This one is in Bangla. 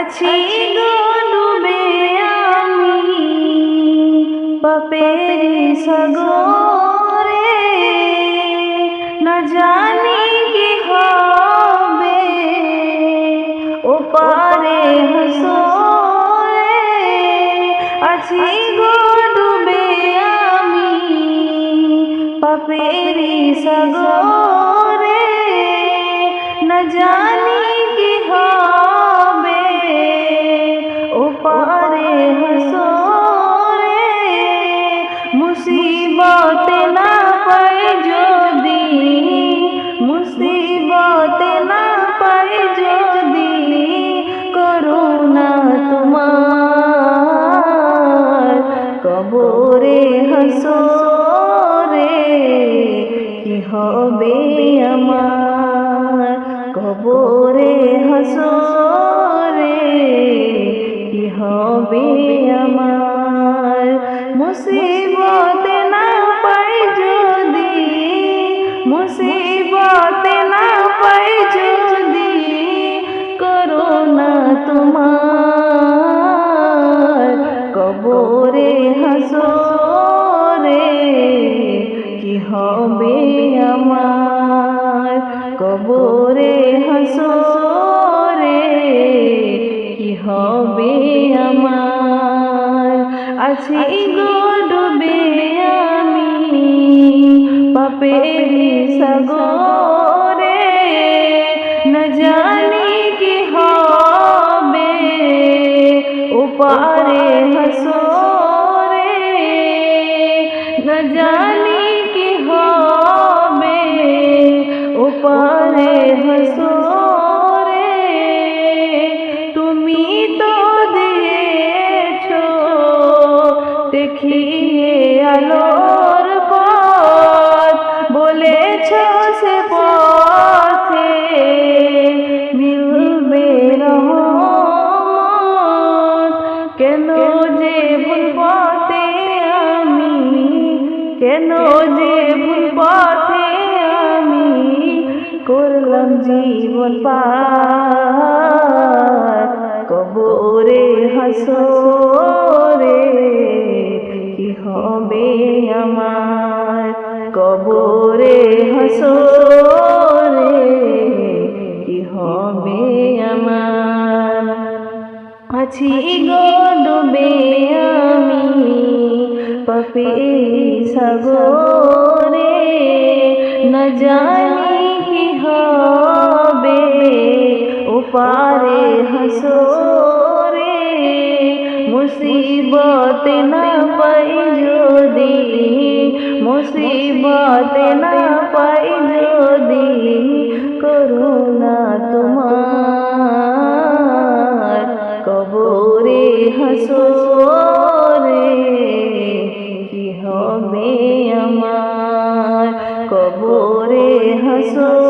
আছি গো ডুবে আমি পাপের সাগরে, না জানি কি হবে ওপারে হাসরে। আছি গো ডুবে আমি পাপের সাগরে, না জানি কি হবে ওপারে হাসরে। মুসিবতে না পাই যদি, মুসিবতে না পাই যদি করুণা তোমার, কবরে হাসরে কি হবে আমার, কবরে হাসরে কি হবে আমার। মুসিবতে না পাই যদি, মুসিবতে না পাই যদি করুণা তোমার, কবরে হাসরে কি হবে আমার, কবরে হাসরে কি হবে আমার। আছি গো ডুবে আমি পাপের সাগরে, না জানি কি হবে ওপারে হাসরে, না জানি কি হবে ওপারে হাসরে। তুমি তো দিয়েছো দেখিয়ে আলোর পথ, বলেছো সে পথে মিলবে রহমত। কেন যে ভুল পথে আমি, কেন যে ভুল পথে আমি করলাম জীবন পার, কবরে হাসরে কি হবে আমার, কবরে হাসরে কি হবে আমার। আছি গো ডুবে আমি পাপের সাগরে, না জানি কি হবে ওপারে হাসরে। মুসিবতে না পাই যদি, মুসিবতে না পাই যদি করুণা তোমার, কবরে হাসরে কি হবে আমার, কবরে হাসরে